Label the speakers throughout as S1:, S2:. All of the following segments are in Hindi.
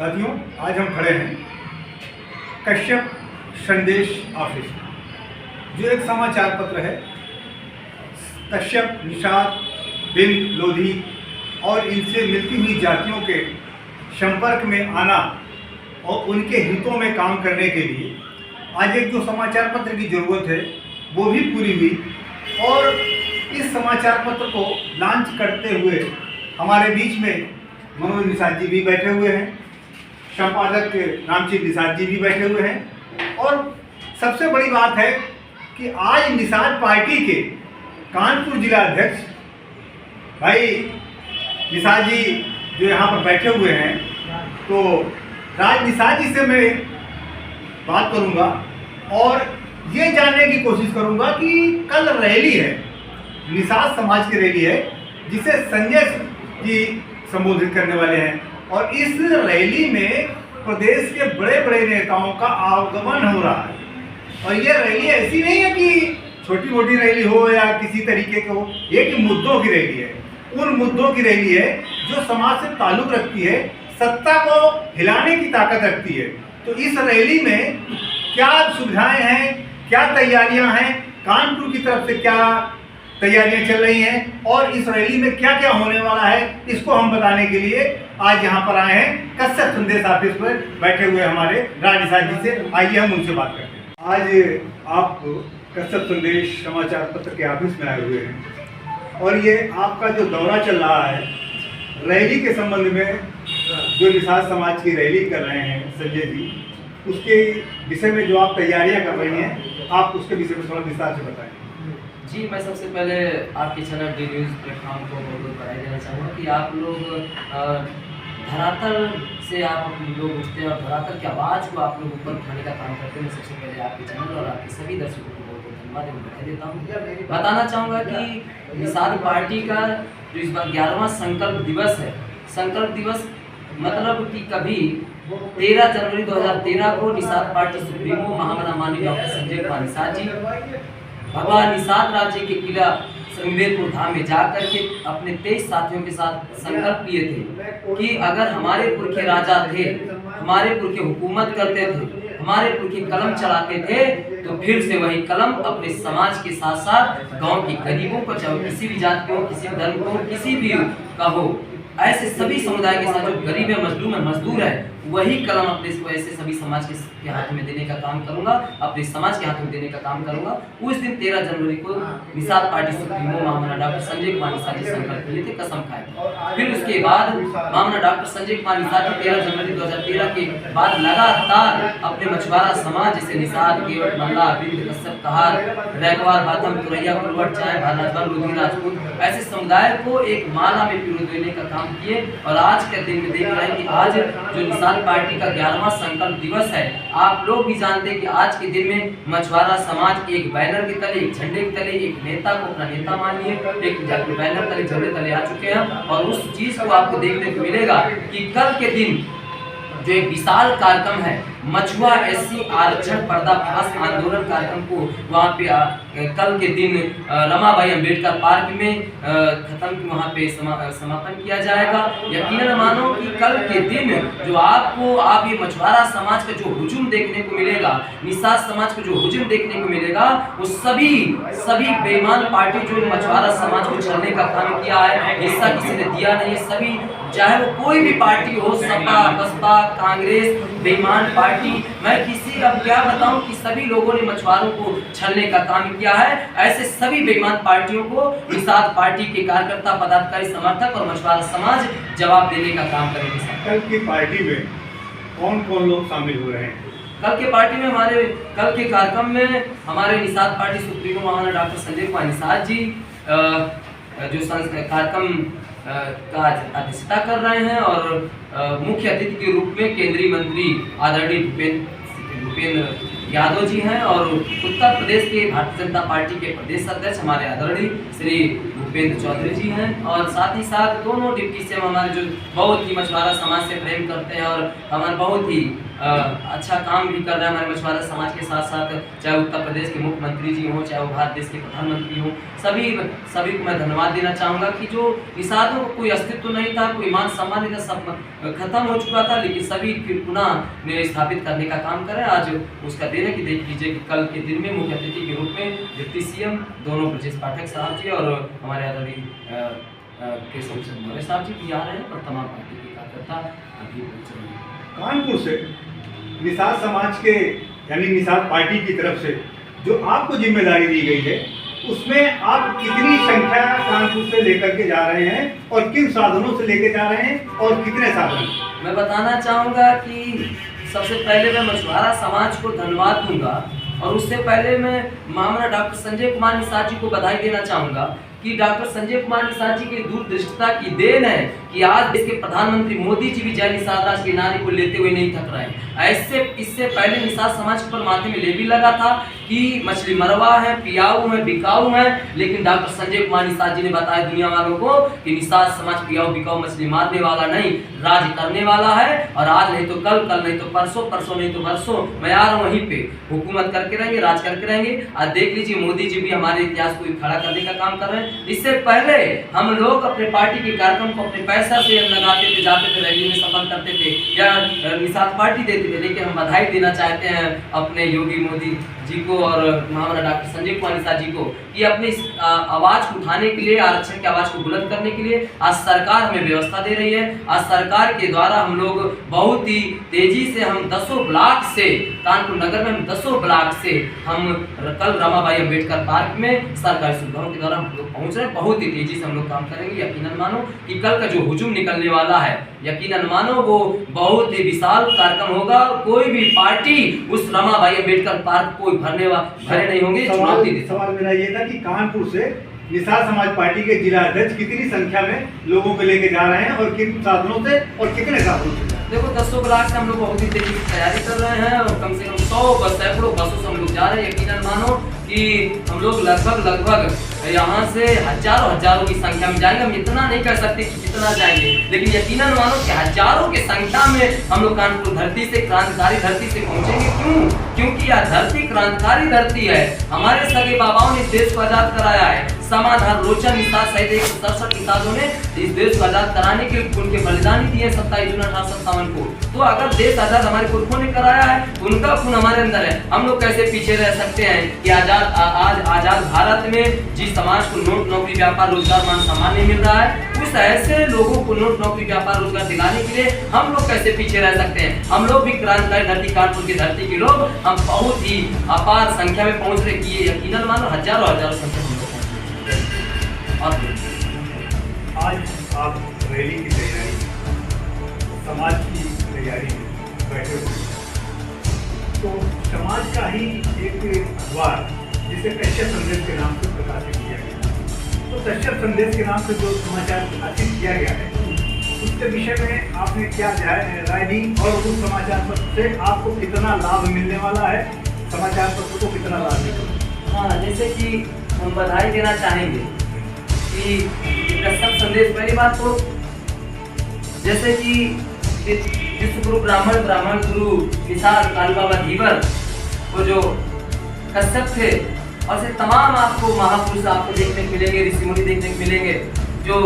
S1: साथियों, आज हम खड़े हैं कश्यप संदेश ऑफिस में, जो एक समाचार पत्र है। कश्यप, निषाद, बिंद, लोधी और इनसे मिलती हुई जातियों के संपर्क में आना और उनके हितों में काम करने के लिए आज एक जो समाचार पत्र की ज़रूरत है वो भी पूरी हुई। और इस समाचार पत्र को लॉन्च करते हुए हमारे बीच में मनोज निषाद जी भी बैठे हुए हैं, संपादक रामचंद्र निषाद जी भी बैठे हुए हैं। और सबसे बड़ी बात है कि आज निषाद पार्टी के कानपुर जिला अध्यक्ष भाई निषाद जी जो यहाँ पर बैठे हुए हैं, तो राज निषाद जी से मैं बात करूँगा और ये जानने की कोशिश करूँगा कि कल रैली है, निषाद समाज की रैली है, जिसे संजय जी संबोधित करने वाले हैं। और इस रैली में प्रदेश के बड़े बड़े नेताओं का आगमन हो रहा है। और ये रैली ऐसी नहीं है कि छोटी मोटी रैली हो या किसी तरीके के हो, ये कि मुद्दों की रैली है। उन मुद्दों की रैली है जो समाज से ताल्लुक रखती है, सत्ता को हिलाने की ताकत रखती है। तो इस रैली में क्या सुविधाएं हैं, क्या तैयारियां हैं, कानपुर की तरफ से क्या तैयारियां चल रही हैं और इस रैली में क्या क्या होने वाला है, इसको हम बताने के लिए आज यहाँ पर आए हैं कश्यप संदेश ऑफिस पर बैठे हुए हमारे राज निषाद जी से। आइए हम उनसे बात करते हैं। आज आप कश्यप संदेश समाचार पत्र के ऑफिस में आए हुए हैं और ये आपका जो दौरा चल रहा है रैली के संबंध में, जो निषाद समाज की रैली कर रहे हैं संजय जी, उसके विषय में जो आप तैयारियां कर रही हैं, आप उसके विषय में थोड़ा विस्तार से बताएं।
S2: जी, मैं सबसे पहले आपके चैनल डी न्यूज़ प्लेटफॉर्म को बहुत बहुत बधाई देना चाहूँगा कि आप लोग धरातल से आप लोग उठते हैं और धरातल की आवाज़ को आप लोग ऊपर उठाने का काम करते हैं। मैं सबसे पहले आपके चैनल और आपके सभी दर्शकों को बहुत बहुत धन्यवाद एवं बधाई देता हूँ। बताना चाहूँगा कि निषाद पार्टी का जो इस बार 11वां संकल्प दिवस है, संकल्प दिवस मतलब कि कभी 13 जनवरी 2013 को निषाद पार्टी सुप्रीमो महामना माननीय डॉक्टर संजय कुमार निषाद जी भगवान निषाद राज्य के किला संगमेरपुर धाम में जाकर के अपने 23 साथियों के साथ संकल्प लिए थे कि अगर हमारे पुरखे राजा थे, हमारे पुरखे हुकूमत करते थे, हमारे पुरखे कलम चलाते थे, तो फिर से वही कलम अपने समाज के साथ साथ गांव के गरीबों को, चाहे किसी भी जात को, किसी भी धर्म को, किसी भी का हो, ऐसे सभी समुदाय के साथ जो गरीब है, मजलूम है, मजदूर है, वही कलम अपने इसको ऐसे सभी समाज के हाथ में देने का काम करूंगा, अपने समाज के हाथ में देने का काम करूंगा। उस दिन 13 जनवरी को निषाद पार्टी सुप्रीमो महामना डॉक्टर संजय कुमार निषाद जी संकल्प लिए थे, कसम खाए थे। फिर उसके बाद महामना डॉक्टर संजय कुमार निषाद जी 13 जनवरी 2013 के बाद लगातार अपने मछुआरा समाज जैसे निषाद, केवट, मल्ला, बिंद, कश्यप, कहार, रैकवार, बाथम, तुरैया, कुलवट, चाय, भालाजवान, लोधी, राजपूत, ऐसे समुदाय को एक माला में पिरो देने का काम किए। और आज के दिन में देख रहे हैं कि आज जो निषाद पार्टी का 11वां संकल्प दिवस है, आप लोग भी जानते हैं कि आज के दिन में मछुआरा समाज एक बैनर के तले, एक झंडे के तले, एक नेता को अपना नेता मान लिए, एक बैनर तले, झंडे तले आ चुके हैं। और उस चीज को आपको देखने को मिलेगा कि कल के दिन जो एक विशाल कार्यक्रम है, मछुआ एससी आरक्षण पर्दाफाश आंदोलन कार्यक्रम को वहाँ पे कल के दिन रमाबाई अंबेडकर पार्क में खत्म वहाँ पे समापन किया जाएगा। यकीनन मानो कि कल के दिन जो आपको आप ये मछुआरा समाज का जो हुजूम देखने को मिलेगा, निषाद समाज का जो हुजूम देखने को मिलेगा, वो सभी बेईमान पार्टी जो मछुआरा समाज को छलने का काम किया है, हिस्सा किसी ने दिया नहीं है। सभी चाहे वो कोई भी पार्टी हो, सपा, बसपा, कांग्रेस, बेईमान पार्टी, मैं किसी अब क्या बताऊं कि सभी लोगों ने मछुआरों को छलने का काम किया है। ऐसे सभी बेईमान पार्टियों को निषाद पार्टी के कार्यकर्ता, पदाधिकारी, समर्थक और मछुआरा समाज जवाब देने का काम करेंगे।
S1: कल की पार्टी में कौन कौन लोग शामिल हो रहे हैं?
S2: कल के पार्टी में हमारे कल के कार्यक्रम में हमारे निषाद पार्टी सुप्रीमो महामना डॉक्टर संजय कुमार निषाद जी जो कार्यक्रम का अध्यक्षता कर रहे हैं और मुख्य अतिथि के रूप में केंद्रीय मंत्री आदरणीय भूपेंद्र यादव जी हैं और उत्तर प्रदेश के भारतीय जनता पार्टी के प्रदेश अध्यक्ष हमारे आदरणीय श्री उपेंद्र चौधरी जी हैं, और साथ ही साथ दोनों डिप्टी सीएम हमारे जो बहुत ही मछुआरा समाज से प्रेम करते हैं और हमारे बहुत ही अच्छा काम भी कर रहे हैं हमारे मछुआरा समाज के साथ साथ, चाहे उत्तर प्रदेश के मुख्यमंत्री जी हों, चाहे वो भारत देश के प्रधानमंत्री हों, सभी को मैं धन्यवाद देना चाहूँगा कि जो निषादों को कोई अस्तित्व नहीं था, कोई मान सम्मान नहीं था, सब खत्म हो चुका था, लेकिन सभी फिर पुनः स्थापित करने का काम करें। आज उसका दिन है कि देख लीजिए कि कल के दिन में मुख्य अतिथि के रूप में डिप्टी सीएम दोनों ब्रजेश पाठक साहब जी और हमारे आदरणीय केशव चंद्र मौर्य साहब जी भी आ रहे हैं और तमाम पार्टी के कार्यकर्ता अभी पहुँच रहे हैं।
S1: कानपुर से निषाद समाज के यानी निषाद पार्टी की तरफ से जो आपको जिम्मेदारी दी गई है, उसमें आप कितनी संख्या कानपुर से लेकर के जा रहे हैं और किन साधनों से लेकर जा रहे हैं और कितने साधन?
S2: मैं बताना चाहूँगा कि सबसे पहले मैं मछुआरा समाज को धन्यवाद दूंगा और उससे पहले मैं मामला डॉक्टर संजय कुमार निषाद जी को बधाई देना चाहूँगा कि डॉक्टर संजय कुमार निषाद जी की दूरदृष्टता की देन है कि आज देश के प्रधानमंत्री मोदी जी भी जय निषाद राज के नारे को लेते हुए नहीं थक रहे हैं। ऐसे इससे पहले निषाद समाज पर माथे में लेबी लगा था कि मछली मरवा है, पियाऊ है, बिकाऊ है, लेकिन डॉक्टर संजय कुमार निषाद जी ने बताया दुनिया वालों को कि निषाद समाज पियाऊ बिकाऊ मछली मारने वाला नहीं, राज करने वाला है। और आज नहीं तो कल, कल नहीं तो परसों, परसों नहीं तो वर्षों मैं यार वहीं पे हुकूमत करके रहेंगे, राज करके रहेंगे। आज देख लीजिए मोदी जी भी हमारे इतिहास को खड़ा करने का काम कर रहे हैं। इससे पहले हम लोग अपने पार्टी के कार्यक्रम को अपने पैसा से लगाते थे, जाते थे, रैली में सफल करते थे या निषाद पार्टी देते थे, लेकिन हम बधाई देना चाहते हैं अपने योगी मोदी जी को और महामना डॉक्टर संजय कुमार निषाद जी को कि अपनी इस आवाज को उठाने के लिए, आरक्षण की आवाज को बुलंद करने के लिए आज सरकार हमें व्यवस्था दे रही है। आज सरकार के द्वारा हम लोग बहुत ही तेजी से हम 10 ब्लॉक से कानपुर नगर में 10 ब्लॉक से हम कल रमाबाई अम्बेडकर पार्क में सरकारी सुविधाओं के द्वारा हम लोग पहुंच रहे हैं। बहुत ही तेजी से हम लोग काम करेंगे। यकीनन मानो कि कल का जो हुजूम निकलने वाला है, यकीनन मानो वो बहुत ही विशाल कार्यक्रम होगा। कोई भी पार्टी उस रमाबाई अम्बेडकर पार्क को भरे नहीं होंगे।
S1: सवाल मेरा ये था कि कानपुर से निषाद समाज पार्टी के जिला अध्यक्ष कितनी संख्या में लोगों को लेके जा रहे हैं और किन साधनों से और कितने साधनों से?
S2: देखो 10 ब्लॉक से हम लोग बहुत ही तेजी से तैयारी कर रहे हैं और कम से कम 100 सैकड़ों बसों से हम लोग जा रहे हैं। यकीनन मानो कि हम लोग लगभग यहाँ से हजारों की संख्या में जाएंगे। हम इतना नहीं कर सकते कि कितना जाएंगे, लेकिन यकीनन मानो कि हजारों की संख्या में हम लोग कानपुर धरती से, क्रांतिकारी धरती से पहुंचेंगे। क्यों? क्योंकि यह धरती क्रांतिकारी धरती है। हमारे सगे बाबाओं ने इस देश को आजाद कराया है। समाधान लोचन निषाद सहित 167 निषादों ने इस देश को आजाद कराने के उनके बलिदान दिए 27 जून 1857 को। तो अगर देश आजाद हमारे पुरखों ने कराया है, उनका खून हमारे अंदर है, हम लोग कैसे पीछे रह सकते हैं कि आज आजाद भारत में जिस समाज को नोट नौकरी व्यापार रोजगार मान सम्मान नहीं मिल रहा है, उस ऐसे लोगों को नोट नौकरी व्यापार रोजगार दिलाने के लिए हम लोग कैसे पीछे रह सकते हैं? हम लोग भी क्रांतिकारी धरती कानपुर की धरती के लोग हम बहुत ही अपार संख्या में पहुंच रहे कि यकीनन मानो हजारों संख्या में
S1: आज आप रैली की तैयारी, समाज की तैयारी में बैठे हुए, तो समाज का ही एक अखबार जिसे कश्यप संदेश के नाम से प्रकाशित किया गया, तो कश्यप संदेश के नाम से जो समाचार प्रकाशित किया गया है, उसके विषय में आपने क्या राय दी और उस समाचार पत्र से आपको कितना लाभ मिलने वाला है? समाचार पत्र को कितना लाभ मिलेगा?
S2: हाँ, जैसे कि हम बधाई देना चाहेंगे कि कश्यप संदेश, पहली बात तो जैसे कि विश्व गुरु ब्राह्मण गुरु निषाद कालू बाबा धीवर वो जो कश्यप थे, और से तमाम आपको महापुरुष आपको देखने को मिलेंगे, ऋषि मुनि देखने को मिलेंगे जो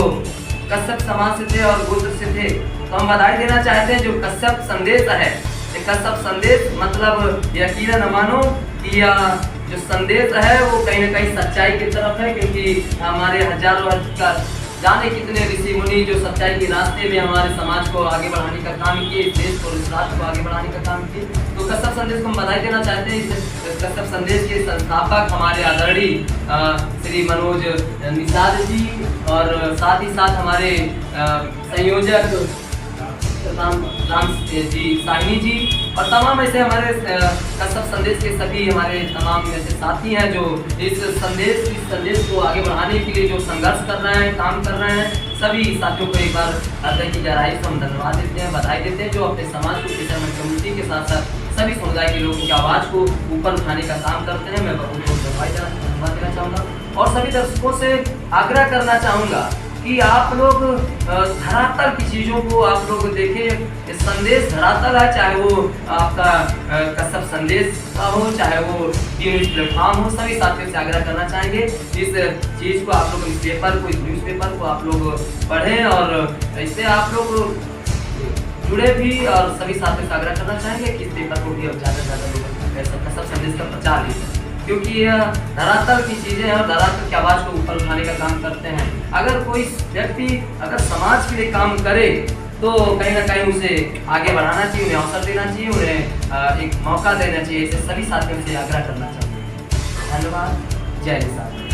S2: कश्यप समाज से थे और गोत्र से थे। तो हम बधाई देना चाहते हैं जो कश्यप संदेश है। कश्यप संदेश मतलब यकीनन मानो कि जो संदेश है वो कहीं ना कहीं सच्चाई की तरफ है, क्योंकि हमारे हजारों का जाने कितने ऋषि मुनि जो सच्चाई के रास्ते में हमारे समाज को आगे बढ़ाने का काम किए, इस देश को, इस राष्ट्र को आगे बढ़ाने का काम किए। तो कश्यप संदेश को हम बधाई देना चाहते हैं। इस कश्यप संदेश के संस्थापक हमारे आदरणीय श्री मनोज निषाद जी और साथ ही साथ हमारे संयोजक राम जी, साहिनी जी और तमाम ऐसे हमारे कश्यप संदेश के सभी हमारे तमाम ऐसे साथी हैं जो इस संदेश को आगे बढ़ाने के लिए जो संघर्ष कर रहे हैं, काम कर रहे हैं। सभी साथियों को एक बार हृदय की गहराई से हम धन्यवाद देते हैं, बधाई देते हैं, जो अपने समाज को फिशरमैन कम्युनिटी के साथ साथ सभी समुदाय के लोगों की आवाज़ को ऊपर उठाने का काम करते हैं। मैं उनको धन्यवाद देना चाहूँगा और सभी दर्शकों से आग्रह करना चाहूँगा कि आप लोग धरातल की चीज़ों को आप लोग देखें। संदेश धरातल है, चाहे वो आपका कश्यप संदेश का हो, चाहे वो न्यूज़ प्लेटफॉर्म हो। सभी साथियों से आग्रह करना चाहेंगे इस चीज़ को आप लोग, इस पेपर को, इस न्यूज़पेपर को आप लोग पढ़ें और इससे आप लोग जुड़े भी। और सभी साथियों से आग्रह करना चाहेंगे कि इस पेपर को भी अब ज़्यादा से ज़्यादा लोग कश्यप संदेश का प्रचार भी करें, क्योंकि यह धरातल की चीज़ें हैं और धरातल की आवाज़ को ऊपर उठाने का काम करते हैं। अगर कोई व्यक्ति अगर समाज के लिए काम करे तो कहीं ना कहीं उसे आगे बढ़ाना चाहिए, उन्हें अवसर देना चाहिए, उन्हें एक मौका देना चाहिए। इसे सभी साथियों से आग्रह करना चाहिए। धन्यवाद। जय हिंद।